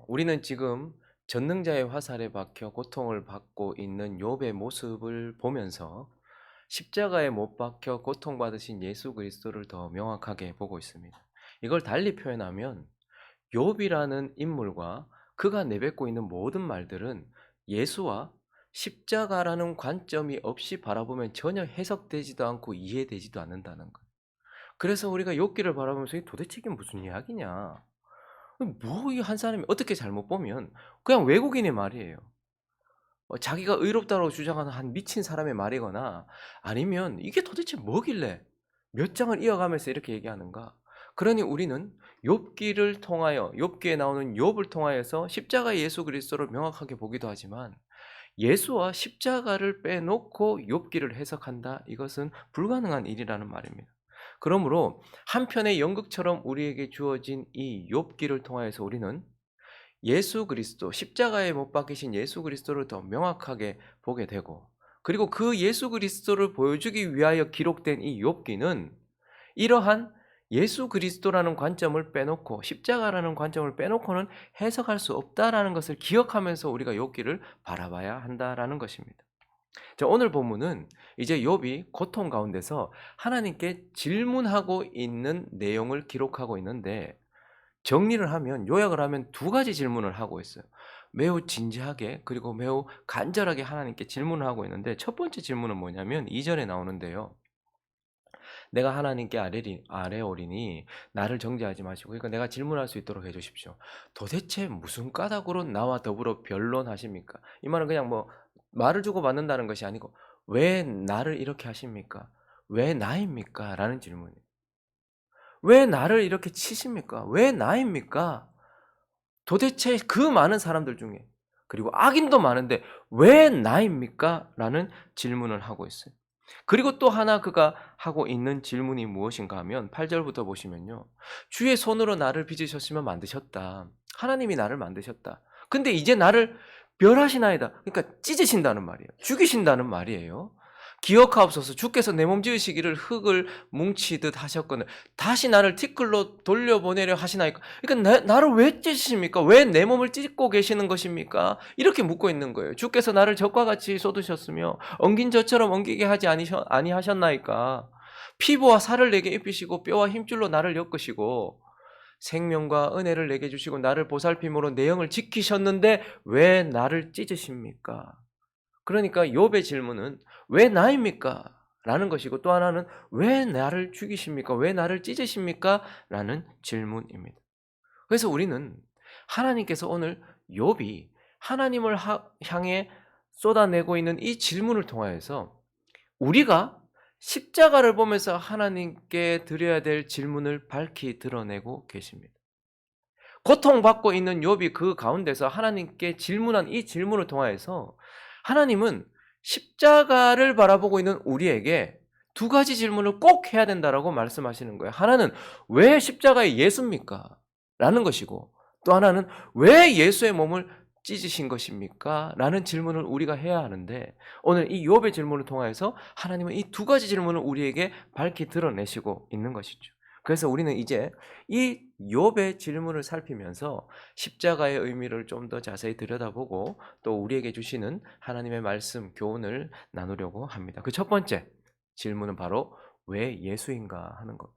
우리는 지금 전능자의 화살에 박혀 고통을 받고 있는 욥의 모습을 보면서 십자가에 못 박혀 고통받으신 예수 그리스도를 더 명확하게 보고 있습니다. 이걸 달리 표현하면 욥이라는 인물과 그가 내뱉고 있는 모든 말들은 예수와 십자가라는 관점이 없이 바라보면 전혀 해석되지도 않고 이해되지도 않는다는 거예요. 그래서 우리가 욥기를 바라보면서 도대체 이게 무슨 이야기냐? 뭐 이 한 사람이 어떻게 잘못 보면 그냥 외국인의 말이에요. 자기가 의롭다고 주장하는 한 미친 사람의 말이거나 아니면 '이게 도대체 뭐길래 몇 장을 이어가면서 이렇게 얘기하는가?' 그러니 우리는 욥기를 통하여 욥기에 나오는 욥을 통하여서 십자가 예수 그리스도를 명확하게 보기도 하지만 예수와 십자가를 빼놓고 욥기를 해석한다. 이것은 불가능한 일이라는 말입니다. 그러므로 한편의 연극처럼 우리에게 주어진 이 욥기를 통하여서 우리는 예수 그리스도, 십자가에 못 박히신 예수 그리스도를 더 명확하게 보게 되고, 그리고 그 예수 그리스도를 보여주기 위하여 기록된 이 욥기는 이러한 예수 그리스도라는 관점을 빼놓고 십자가라는 관점을 빼놓고는 해석할 수 없다라는 것을 기억하면서 우리가 욥기를 바라봐야 한다라는 것입니다. 자, 오늘 본문은 이제 욥이 고통 가운데서 하나님께 질문하고 있는 내용을 기록하고 있는데, 정리를 하면, 요약을 하면 두 가지 질문을 하고 있어요. 매우 진지하게 그리고 매우 간절하게 하나님께 질문을 하고 있는데, 첫 번째 질문은 뭐냐면 2절에 나오는데요. 내가 하나님께 아뢰오리니 나를 정죄하지 마시고, 그러니까 내가 질문할 수 있도록 해 주십시오. 도대체 무슨 까닭으로 나와 더불어 변론하십니까? 이 말은 그냥 뭐 말을 주고 받는다는 것이 아니고 왜 나를 이렇게 하십니까? 왜 나입니까? 라는 질문이에요. 왜 나를 이렇게 치십니까? 왜 나입니까? 도대체 그 많은 사람들 중에, 그리고 악인도 많은데 왜 나입니까? 라는 질문을 하고 있어요. 그리고 또 하나 그가 하고 있는 질문이 무엇인가 하면 8절부터 보시면요. 주의 손으로 나를 빚으셨으면 만드셨다. 하나님이 나를 만드셨다. 근데 이제 나를 멸하시나이다. 그러니까 찢으신다는 말이에요. 죽이신다는 말이에요. 기억하옵소서, 주께서 내 몸 지으시기를 흙을 뭉치듯 하셨거늘 다시 나를 티끌로 돌려보내려 하시나이까. 그러니까 나를 왜 찢으십니까? 왜 내 몸을 찢고 계시는 것입니까? 이렇게 묻고 있는 거예요. 주께서 나를 젖과 같이 쏟으셨으며 엉긴 젖처럼 엉기게 하지 아니하셨나이까. 피부와 살을 내게 입히시고 뼈와 힘줄로 나를 엮으시고 생명과 은혜를 내게 주시고 나를 보살핌으로 내 영을 지키셨는데 왜 나를 찢으십니까? 그러니까 욥의 질문은 왜 나입니까? 라는 것이고, 또 하나는 왜 나를 죽이십니까? 왜 나를 찢으십니까? 라는 질문입니다. 그래서 우리는 하나님께서 오늘 욥이 하나님을 향해 쏟아내고 있는 이 질문을 통하여서 우리가 십자가를 보면서 하나님께 드려야 될 질문을 밝히 드러내고 계십니다. 고통받고 있는 욥이 그 가운데서 하나님께 질문한 이 질문을 통하여서 하나님은 십자가를 바라보고 있는 우리에게 두 가지 질문을 꼭 해야 된다라고 말씀하시는 거예요. 하나는 왜 십자가에 예수입니까? 라는 것이고, 또 하나는 왜 예수의 몸을 찢으신 것입니까? 라는 질문을 우리가 해야 하는데, 오늘 이 욥의 질문을 통해서 하나님은 이 두 가지 질문을 우리에게 밝히 드러내시고 있는 것이죠. 그래서 우리는 이제 이 욥의 질문을 살피면서 십자가의 의미를 좀 더 자세히 들여다보고 또 우리에게 주시는 하나님의 말씀, 교훈을 나누려고 합니다. 그 첫 번째 질문은 바로 왜 예수인가 하는 것.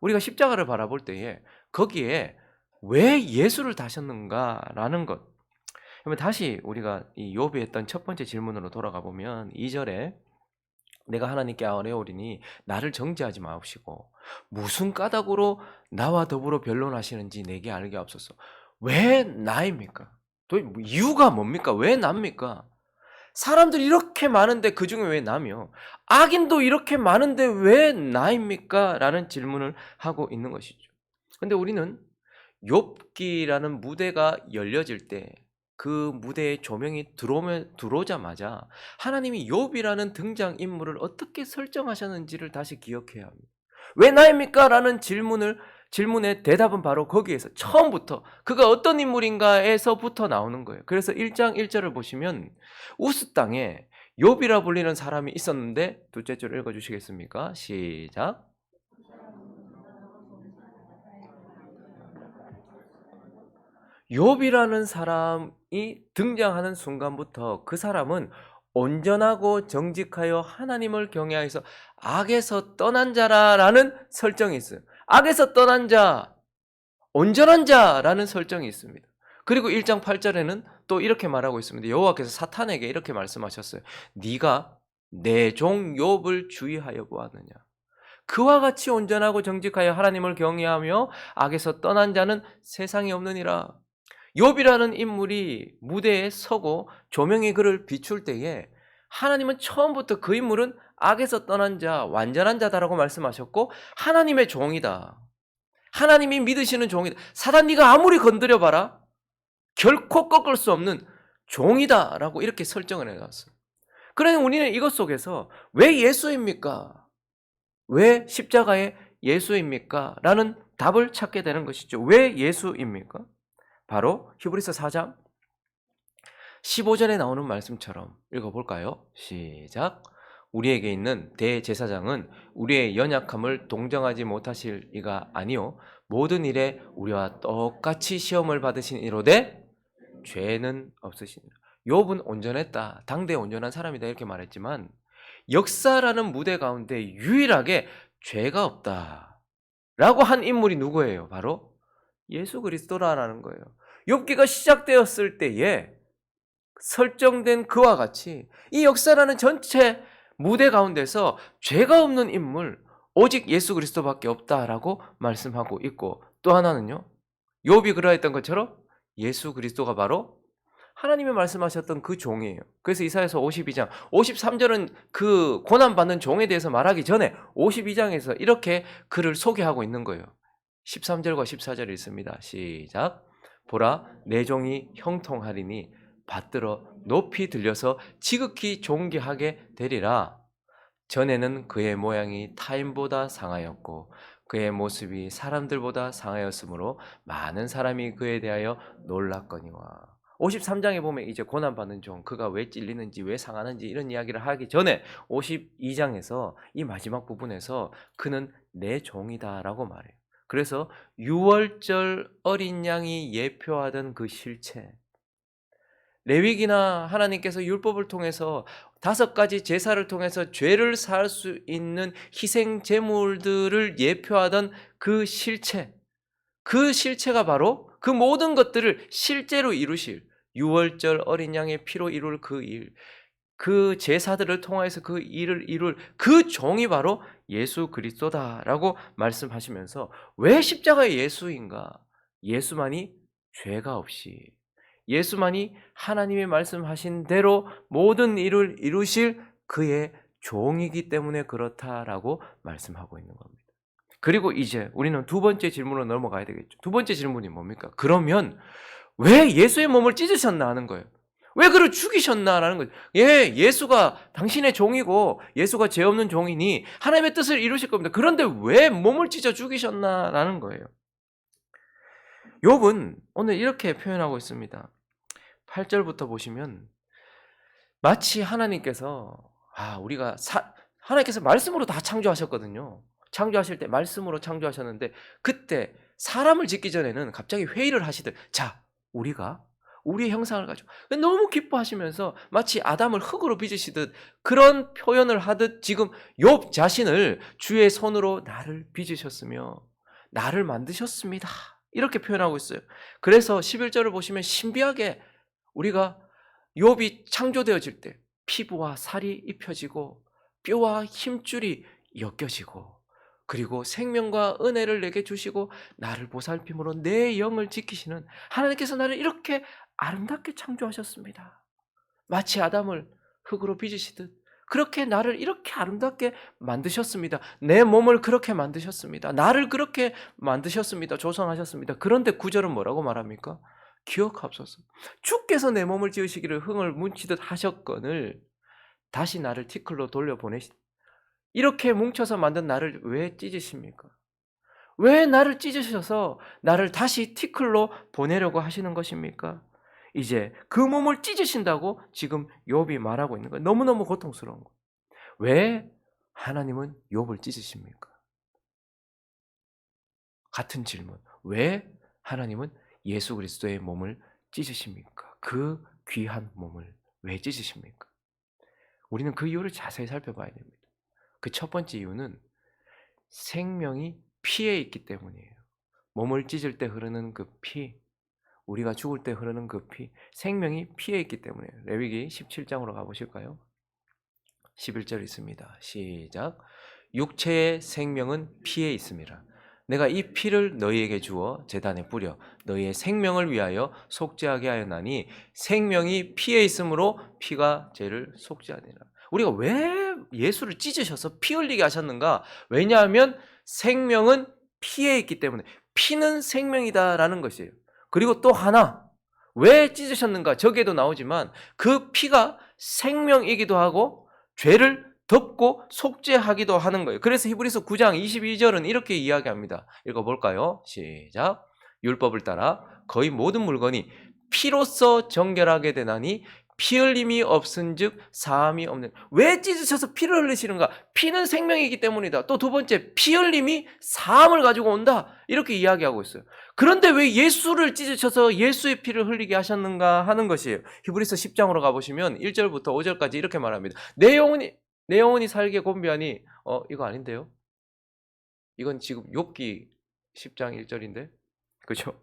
우리가 십자가를 바라볼 때에 거기에 왜 예수를 다셨는가라는 것. 그러면 다시 우리가 이 욥이 했던 첫 번째 질문으로 돌아가 보면 2절에 내가 하나님께 아뢰오리니 나를 정죄하지 마옵시고 무슨 까닭으로 나와 더불어 변론하시는지 내게 알게 하옵소서. 왜 나입니까? 도대체 이유가 뭡니까? 왜 납니까? 사람들이 이렇게 많은데 그중에 왜 나며, 악인도 이렇게 많은데 왜 나입니까? 라는 질문을 하고 있는 것이죠. 근데 우리는 욥기라는 무대가 열려질 때 그 무대에 조명이 들어오자마자 하나님이 욥이라는 등장인물을 어떻게 설정하셨는지를 다시 기억해야 합니다. 왜 나입니까? 라는 질문의 대답은 바로 거기에서 처음부터 그가 어떤 인물인가에서부터 나오는 거예요. 그래서 1장 1절을 보시면 우스 땅에 욥이라 불리는 사람이 있었는데, 둘째 줄 읽어주시겠습니까? 시작. 욥이라는 사람이 등장하는 순간부터 그 사람은 온전하고 정직하여 하나님을 경외하여서 악에서 떠난 자라라는 설정이 있어요. 악에서 떠난 자, 온전한 자라는 설정이 있습니다. 그리고 1장 8절에는 또 이렇게 말하고 있습니다. 여호와께서 사탄에게 이렇게 말씀하셨어요. 네가 내 종 욥을 주의하여 보았느냐. 그와 같이 온전하고 정직하여 하나님을 경외하며 악에서 떠난 자는 세상에 없느니라. 욥이라는 인물이 무대에 서고 조명이 그를 비출 때에 하나님은 처음부터 그 인물은 악에서 떠난 자, 완전한 자다라고 말씀하셨고 하나님의 종이다. 하나님이 믿으시는 종이다. 사단 네가 아무리 건드려 봐라. 결코 꺾을 수 없는 종이다라고 이렇게 설정을 해놨어요. 그러니 우리는 이것 속에서 왜 예수입니까? 왜 십자가의 예수입니까? 라는 답을 찾게 되는 것이죠. 왜 예수입니까? 바로 히브리서 4장 15절에 나오는 말씀처럼 읽어볼까요? 시작. 우리에게 있는 대제사장은 우리의 연약함을 동정하지 못하실 이가 아니요 모든 일에 우리와 똑같이 시험을 받으신 이로되 죄는 없으시니라. 욥은 온전했다. 당대 온전한 사람이다 이렇게 말했지만 역사라는 무대 가운데 유일하게 죄가 없다 라고 한 인물이 누구예요? 바로 예수 그리스도라는 거예요. 욥기가 시작되었을 때에 설정된 그와 같이 이 역사라는 전체 무대 가운데서 죄가 없는 인물 오직 예수 그리스도밖에 없다라고 말씀하고 있고, 또 하나는요, 욥이 그러했던 것처럼 예수 그리스도가 바로 하나님이 말씀하셨던 그 종이에요. 그래서 이사야서 52장 53절은 그 고난받는 종에 대해서 말하기 전에 52장에서 이렇게 그를 소개하고 있는 거예요. 13절과 14절이 있습니다. 시작. 보라 내 종이 형통하리니 받들어 높이 들려서 지극히 존귀하게 되리라. 전에는 그의 모양이 타인보다 상하였고 그의 모습이 사람들보다 상하였으므로 많은 사람이 그에 대하여 놀랐거니와. 53장에 보면 이제 고난받는 종, 그가 왜 찔리는지 왜 상하는지 이런 이야기를 하기 전에 52장에서 이 마지막 부분에서 그는 내 종이다라고 말해요. 그래서 유월절 어린 양이 예표하던 그 실체, 레위기나 하나님께서 율법을 통해서 5가지 제사를 통해서 죄를 사할 수 있는 희생 제물들을 예표하던 그 실체, 그 실체가 바로 그 모든 것들을 실제로 이루실 유월절 어린 양의 피로 이룰 그 일, 그 제사들을 통해서 그 일을 이룰 그 종이 바로 예수 그리스도다라고 말씀하시면서 왜 십자가의 예수인가? 예수만이 죄가 없이, 예수만이 하나님이 말씀하신 대로 모든 일을 이루실 그의 종이기 때문에 그렇다라고 말씀하고 있는 겁니다. 그리고 이제 우리는 두 번째 질문으로 넘어가야 되겠죠. 두 번째 질문이 뭡니까? 그러면 왜 예수의 몸을 찢으셨나 하는 거예요. 왜 그를 죽이셨나라는 거예요. 예, 예수가 당신의 종이고 예수가 죄 없는 종이니 하나님의 뜻을 이루실 겁니다. 그런데 왜 몸을 찢어 죽이셨나라는 거예요. 욥은 오늘 이렇게 표현하고 있습니다. 8절부터 보시면 마치 하나님께서 하나님께서 말씀으로 다 창조하셨거든요. 창조하실 때 말씀으로 창조하셨는데 그때 사람을 짓기 전에는 갑자기 회의를 하시듯, 자, 우리가 우리의 형상을 가지고, 너무 기뻐하시면서 마치 아담을 흙으로 빚으시듯 그런 표현을 하듯 지금 욥 자신을 주의 손으로 나를 빚으셨으며 나를 만드셨습니다, 이렇게 표현하고 있어요. 그래서 11절을 보시면 신비하게 우리가 욥이 창조되어질 때 피부와 살이 입혀지고 뼈와 힘줄이 엮여지고 그리고 생명과 은혜를 내게 주시고 나를 보살핌으로 내 영을 지키시는 하나님께서 나를 이렇게 아름답게 창조하셨습니다. 마치 아담을 흙으로 빚으시듯 그렇게 나를 이렇게 아름답게 만드셨습니다. 내 몸을 그렇게 만드셨습니다. 나를 그렇게 만드셨습니다. 조성하셨습니다. 그런데 9절은 뭐라고 말합니까? 기억하옵소서. 주께서 내 몸을 지으시기를 흥을 뭉치듯 하셨거늘 다시 나를 티끌로 돌려보내시. 이렇게 뭉쳐서 만든 나를 왜 찢으십니까? 왜 나를 찢으셔서 나를 다시 티끌로 보내려고 하시는 것입니까? 이제 그 몸을 찢으신다고 지금 욥이 말하고 있는 거예요. 너무너무 고통스러운 거예요. 왜 하나님은 욥을 찢으십니까? 같은 질문. 왜 하나님은 예수 그리스도의 몸을 찢으십니까? 그 귀한 몸을 왜 찢으십니까? 우리는 그 이유를 자세히 살펴봐야 됩니다. 그 첫 번째 이유는 생명이 피에 있기 때문이에요. 몸을 찢을 때 흐르는 그 피, 우리가 죽을 때 흐르는 그 피, 생명이 피에 있기 때문이에요. 레위기 17장으로 가보실까요? 11절 있습니다. 시작. 육체의 생명은 피에 있습니다. 내가 이 피를 너희에게 주어 제단에 뿌려 너희의 생명을 위하여 속죄하게 하였나니 생명이 피에 있으므로 피가 죄를 속죄하니라. 우리가 왜 예수를 찢으셔서 피 흘리게 하셨는가? 왜냐하면 생명은 피에 있기 때문에, 피는 생명이다라는 것이에요. 그리고 또 하나, 왜 찢으셨는가? 저기에도 나오지만 그 피가 생명이기도 하고 죄를 덮고 속죄하기도 하는 거예요. 그래서 히브리서 9장 22절은 이렇게 이야기합니다. 읽어볼까요? 시작. 율법을 따라 거의 모든 물건이 피로써 정결하게 되나니 피 흘림이 없은즉 사함이 없는. 왜 찢으셔서 피를 흘리시는가? 피는 생명이기 때문이다. 또 두 번째, 피 흘림이 사함을 가지고 온다. 이렇게 이야기하고 있어요. 그런데 왜 예수를 찢으셔서 예수의 피를 흘리게 하셨는가 하는 것이에요. 히브리서 10장으로 가보시면 1절부터 5절까지 이렇게 말합니다. 내 영혼이 살게 곤비하니 이거 아닌데요? 이건 지금 욥기 10장 1절인데, 그죠?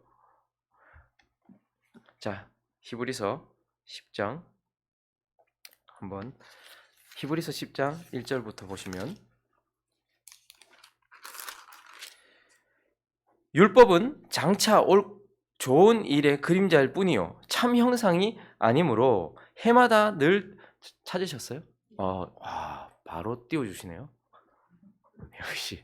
자, 히브리서 10장 한번, 히브리서 10장 1절부터 보시면, 율법은 장차 올 좋은 일의 그림자일 뿐이요 참 형상이 아니므로 해마다 늘 찾으셨어요? 바로 띄워주시네요. 역시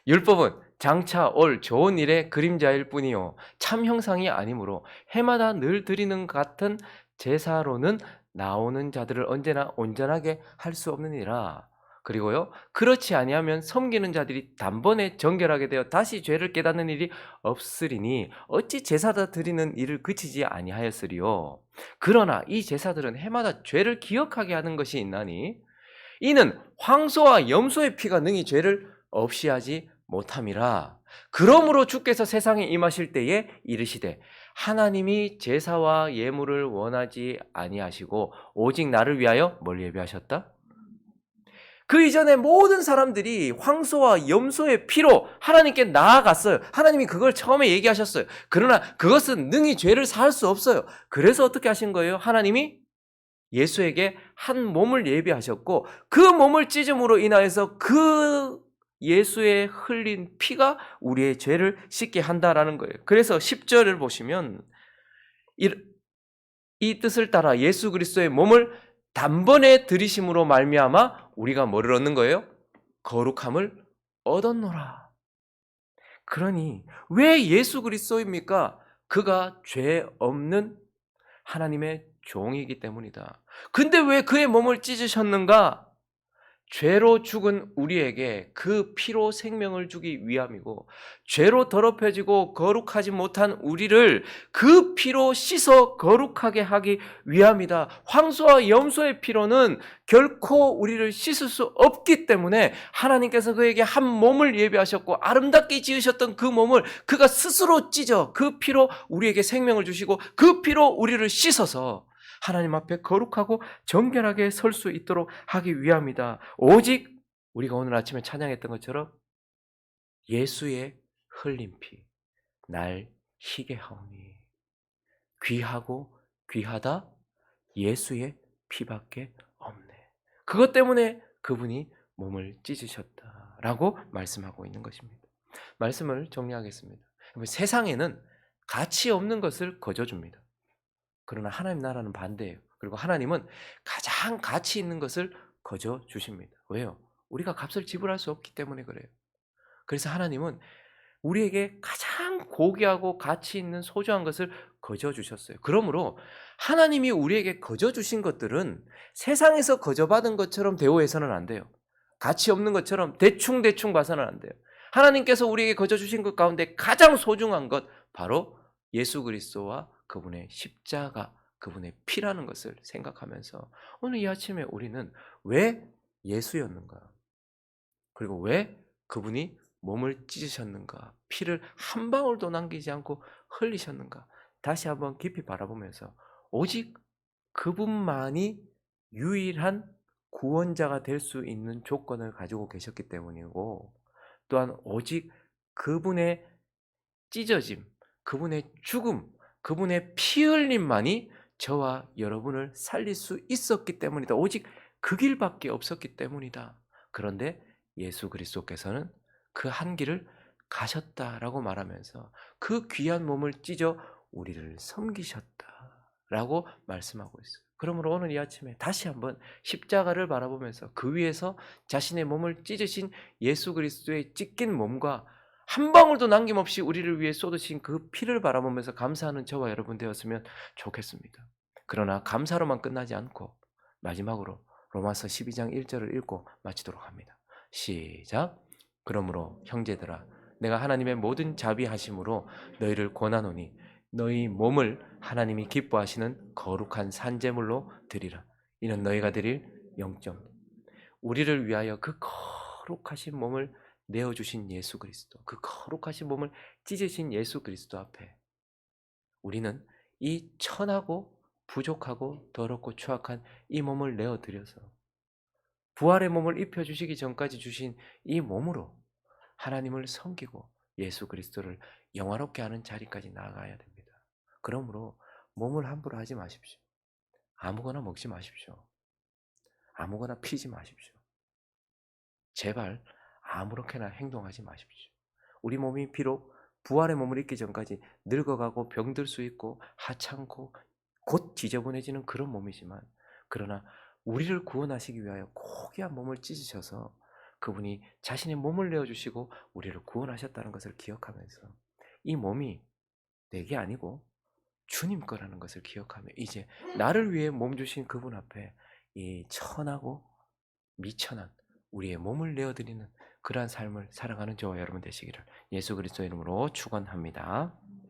율법은 장차 올 좋은 일의 그림자일 뿐이요 참 형상이 아니므로 해마다 늘 드리는 같은 제사로는 나오는 자들을 언제나 온전하게 할 수 없느니라. 그리고요, 그렇지 아니하면 섬기는 자들이 단번에 정결하게 되어 다시 죄를 깨닫는 일이 없으리니 어찌 제사다 드리는 일을 그치지 아니하였으리요. 그러나 이 제사들은 해마다 죄를 기억하게 하는 것이 있나니 이는 황소와 염소의 피가 능히 죄를 없이 하지 못함이라. 그러므로 주께서 세상에 임하실 때에 이르시되 하나님이 제사와 예물을 원하지 아니하시고 오직 나를 위하여 뭘 예비하셨다? 그 이전에 모든 사람들이 황소와 염소의 피로 하나님께 나아갔어요. 하나님이 그걸 처음에 얘기하셨어요. 그러나 그것은 능히 죄를 사할 수 없어요. 그래서 어떻게 하신 거예요? 하나님이 예수에게 한 몸을 예비하셨고 그 몸을 찢음으로 인하여서 그 예수의 흘린 피가 우리의 죄를 씻게 한다라는 거예요. 그래서 10절을 보시면 이 뜻을 따라 예수 그리스도의 몸을 단번에 들이심으로 말미암아 우리가 뭐를 얻는 거예요? 거룩함을 얻었노라. 그러니 왜 예수 그리스도입니까? 그가 죄 없는 하나님의 종이기 때문이다. 근데 왜 그의 몸을 찢으셨는가? 죄로 죽은 우리에게 그 피로 생명을 주기 위함이고, 죄로 더럽혀지고 거룩하지 못한 우리를 그 피로 씻어 거룩하게 하기 위함이다. 황소와 염소의 피로는 결코 우리를 씻을 수 없기 때문에 하나님께서 그에게 한 몸을 예비하셨고 아름답게 지으셨던 그 몸을 그가 스스로 찢어 그 피로 우리에게 생명을 주시고 그 피로 우리를 씻어서 하나님 앞에 거룩하고 정결하게 설 수 있도록 하기 위함이다. 오직 우리가 오늘 아침에 찬양했던 것처럼 예수의 흘린 피, 날 희게 하오니. 귀하고 귀하다 예수의 피밖에 없네. 그것 때문에 그분이 몸을 찢으셨다라고 말씀하고 있는 것입니다. 말씀을 정리하겠습니다. 세상에는 가치 없는 것을 거저줍니다. 그러나 하나님 나라는 반대예요. 그리고 하나님은 가장 가치 있는 것을 거저 주십니다. 왜요? 우리가 값을 지불할 수 없기 때문에 그래요. 그래서 하나님은 우리에게 가장 고귀하고 가치 있는 소중한 것을 거저 주셨어요. 그러므로 하나님이 우리에게 거저 주신 것들은 세상에서 거저 받은 것처럼 대우해서는 안 돼요. 가치 없는 것처럼 대충 봐서는 안 돼요. 하나님께서 우리에게 거저 주신 것 가운데 가장 소중한 것 바로 예수 그리스도와 그분의 십자가, 그분의 피라는 것을 생각하면서 오늘 이 아침에 우리는 왜 예수였는가? 그리고 왜 그분이 몸을 찢으셨는가? 피를 한 방울도 남기지 않고 흘리셨는가? 다시 한번 깊이 바라보면서 오직 그분만이 유일한 구원자가 될 수 있는 조건을 가지고 계셨기 때문이고, 또한 오직 그분의 찢어짐, 그분의 죽음, 그분의 피 흘림만이 저와 여러분을 살릴 수 있었기 때문이다. 오직 그 길밖에 없었기 때문이다. 그런데 예수 그리스도께서는 그 한 길을 가셨다라고 말하면서 그 귀한 몸을 찢어 우리를 섬기셨다라고 말씀하고 있어요. 그러므로 오늘 이 아침에 다시 한번 십자가를 바라보면서 그 위에서 자신의 몸을 찢으신 예수 그리스도의 찢긴 몸과 한 방울도 남김없이 우리를 위해 쏟으신 그 피를 바라보면서 감사하는 저와 여러분 되었으면 좋겠습니다. 그러나 감사로만 끝나지 않고 마지막으로 로마서 12장 1절을 읽고 마치도록 합니다. 시작. 그러므로 형제들아 내가 하나님의 모든 자비하심으로 너희를 권하노니 너희 몸을 하나님이 기뻐하시는 거룩한 산제물로 드리라. 이는 너희가 드릴 영점. 우리를 위하여 그 거룩하신 몸을 내어주신 예수 그리스도, 그 거룩하신 몸을 찢으신 예수 그리스도 앞에 우리는 이 천하고 부족하고 더럽고 추악한 이 몸을 내어드려서 부활의 몸을 입혀주시기 전까지 주신 이 몸으로 하나님을 섬기고 예수 그리스도를 영화롭게 하는 자리까지 나아가야 됩니다. 그러므로 몸을 함부로 하지 마십시오. 아무거나 먹지 마십시오. 아무거나 피지 마십시오. 제발 아무렇게나 행동하지 마십시오. 우리 몸이 비록 부활의 몸을 입기 전까지 늙어가고 병들 수 있고 하찮고 곧 지저분해지는 그런 몸이지만, 그러나 우리를 구원하시기 위하여 고귀한 몸을 찢으셔서 그분이 자신의 몸을 내어주시고 우리를 구원하셨다는 것을 기억하면서 이 몸이 내게 아니고 주님 거라는 것을 기억하며 이제 나를 위해 몸 주신 그분 앞에 이 천하고 미천한 우리의 몸을 내어드리는 그러한 삶을 살아가는 저와 여러분 되시기를 예수 그리스도 이름으로 축원합니다.